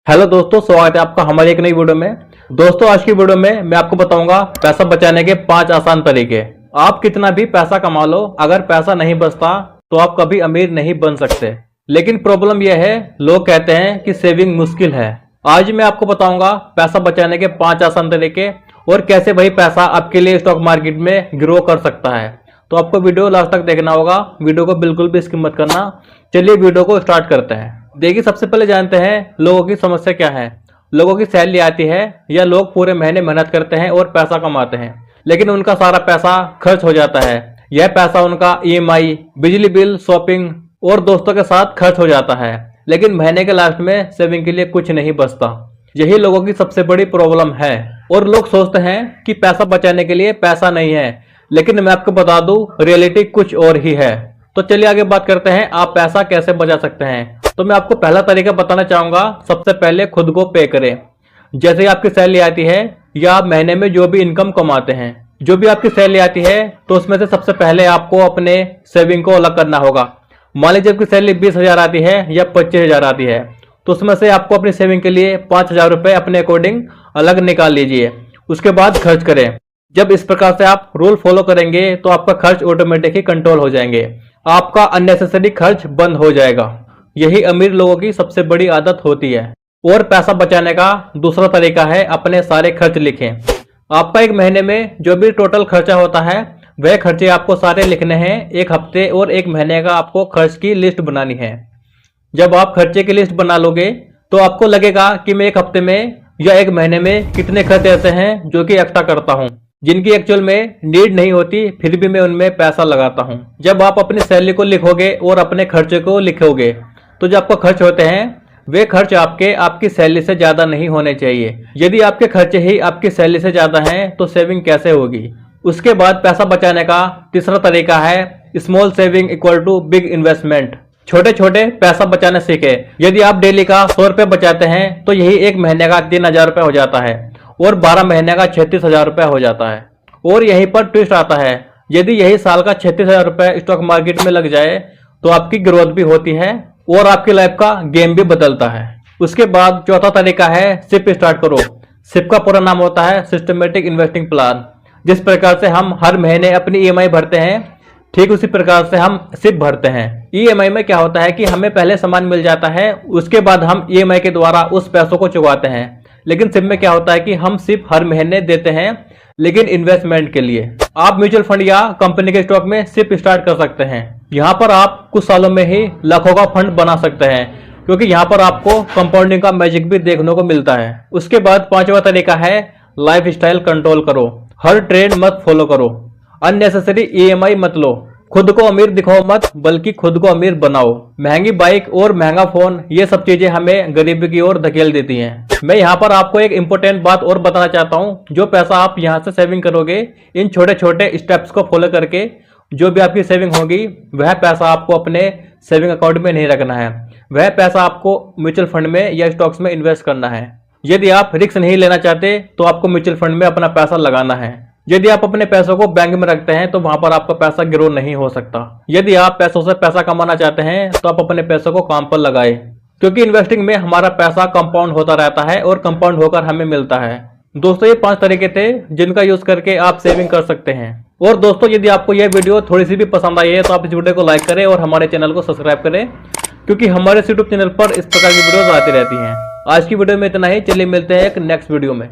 Hello दोस्तों, स्वागत है आपका हमारी एक नई वीडियो में। दोस्तों, आज की वीडियो में मैं आपको बताऊंगा पैसा बचाने के 5 आसान तरीके। आप कितना भी पैसा कमा लो, अगर पैसा नहीं बचता तो आप कभी अमीर नहीं बन सकते। लेकिन प्रॉब्लम यह है, लोग कहते हैं कि सेविंग मुश्किल है। आज मैं आपको बताऊंगा पैसा बचाने के 5 आसान तरीके और कैसे वही पैसा आपके लिए स्टॉक मार्केट में ग्रो कर सकता है। तो आपको वीडियो लास्ट तक देखना होगा, वीडियो को बिल्कुल भी स्किप मत करना। चलिए वीडियो को स्टार्ट करते हैं। देखिए, सबसे पहले जानते हैं लोगों की समस्या क्या है। लोगों की सैलरी आती है या लोग पूरे महीने मेहनत करते हैं और पैसा कमाते हैं, लेकिन उनका सारा पैसा खर्च हो जाता है। यह पैसा उनका ईएमआई, बिजली बिल, शॉपिंग और दोस्तों के साथ खर्च हो जाता है, लेकिन महीने के लास्ट में सेविंग के लिए कुछ नहीं बचता। यही लोगों की सबसे बड़ी प्रॉब्लम है। और लोग सोचते हैं कि पैसा बचाने के लिए पैसा नहीं है, लेकिन मैं आपको बता दूं, रियलिटी कुछ और ही है। तो चलिए आगे बात करते हैं, आप पैसा कैसे बचा सकते हैं। तो मैं आपको पहला तरीका बताना चाहूंगा। सबसे पहले खुद को पे करें। जैसे ही आपकी सैलरी आती है या आप महीने में जो भी इनकम कमाते हैं, जो भी आपकी सैलरी आती है, तो उसमें से सबसे पहले आपको अपने सेविंग को अलग करना होगा। मान लीजिए आपकी सैलरी 20,000 आती है या 25,000 आती है, तो उसमें से आपको अपनी सेविंग के लिए 5,000 रुपये अपने अकॉर्डिंग अलग निकाल लीजिए। उसके बाद खर्च करें। जब इस प्रकार से आप रूल फॉलो करेंगे तो आपका खर्च ऑटोमेटिक ही कंट्रोल हो जाएंगे। आपका अननेसेसरी खर्च बंद हो जाएगा। यही अमीर लोगों की सबसे बड़ी आदत होती है। और पैसा बचाने का दूसरा तरीका है, अपने सारे खर्च लिखें। आपका एक महीने में जो भी टोटल खर्चा होता है, वह खर्चे आपको सारे लिखने हैं। एक हफ्ते और एक महीने का आपको खर्च की लिस्ट बनानी है। जब आप खर्चे की लिस्ट बना लोगे तो आपको लगेगा कि मैं एक हफ्ते में या एक महीने में कितने खर्च ऐसे हैं जो कि एक्स्ट्रा करता हूँ, जिनकी एक्चुअल में नीड नहीं होती, फिर भी मैं उनमें पैसा लगाता हूँ। जब आप अपनी सैलरी को लिखोगे और अपने खर्चे को लिखोगे, तो जो आपको खर्च होते हैं वे खर्च आपकी सैलरी से ज्यादा नहीं होने चाहिए। यदि आपके खर्चे ही आपकी सैलरी से ज्यादा हैं तो सेविंग कैसे होगी। उसके बाद पैसा बचाने का तीसरा तरीका है, small saving equal to big investment. छोटे छोटे पैसा बचाना सीखे। यदि आप डेली का 100 रुपये बचाते हैं तो यही एक महीने का 3,000 रुपये हो जाता है और 12 महीने का 36,000 रुपये हो जाता है। और यहीं पर ट्विस्ट आता है, यदि यही साल का 36,000 रुपये स्टॉक मार्केट में लग जाए तो आपकी ग्रोथ भी होती है और आपकी लाइफ का गेम भी बदलता है। उसके बाद चौथा तरीका है, सिप स्टार्ट करो। सिप का पूरा नाम होता है सिस्टमेटिक इन्वेस्टिंग प्लान। जिस प्रकार से हम हर महीने अपनी ईएमआई भरते हैं, ठीक उसी प्रकार से हम सिप भरते हैं। ईएमआई में क्या होता है कि हमें पहले सामान मिल जाता है, उसके बाद हम ईएमआई के द्वारा उस पैसों को चुकाते हैं। लेकिन सिप में क्या होता है कि हम सिप हर महीने देते हैं, लेकिन इन्वेस्टमेंट के लिए। आप म्यूचुअल फंड या कंपनी के स्टॉक में सिप स्टार्ट कर सकते हैं। यहाँ पर आप कुछ सालों में ही लाखों का फंड बना सकते हैं, क्योंकि यहाँ पर आपको कंपाउंडिंग का मैजिक भी देखने को मिलता है। उसके बाद पांचवा तरीका है, लाइफ स्टाइल कंट्रोल करो। हर ट्रेंड मत फॉलो करो, अननेसेसरी ईएमआई मत लो। खुद को अमीर दिखाओ मत, बल्कि खुद को अमीर बनाओ। महंगी बाइक और महंगा फोन, ये सब चीजें हमें गरीबी की ओर धकेल देती हैं। मैं यहाँ पर आपको एक इंपॉर्टेंट बात और बताना चाहता हूँ। जो पैसा आप यहाँ से सेविंग करोगे, इन छोटे छोटे स्टेप्स को फॉलो करके जो भी आपकी सेविंग होगी, वह पैसा आपको अपने सेविंग अकाउंट में नहीं रखना है। वह पैसा आपको म्यूचुअल फंड में या स्टॉक्स में इन्वेस्ट करना है। यदि आप रिस्क नहीं लेना चाहते तो आपको म्यूचुअल फंड में अपना पैसा लगाना है। यदि आप अपने पैसों को बैंक में रखते हैं तो वहां पर आपका पैसा ग्रो नहीं हो सकता। यदि आप पैसों से पैसा कमाना चाहते हैं तो आप अपने पैसों को काम पर लगाए, क्योंकि इन्वेस्टिंग में हमारा पैसा कंपाउंड होता रहता है और कंपाउंड होकर हमें मिलता है। दोस्तों, ये 5 तरीके थे जिनका यूज करके आप सेविंग कर सकते हैं। और दोस्तों, यदि आपको यह वीडियो थोड़ी सी भी पसंद आई है तो आप इस वीडियो को लाइक करें और हमारे चैनल को सब्सक्राइब करें, क्योंकि हमारे यूट्यूब चैनल पर इस प्रकार की वीडियोज आती रहती हैं। आज की वीडियो में इतना ही। चलिए मिलते हैं एक नेक्स्ट वीडियो में।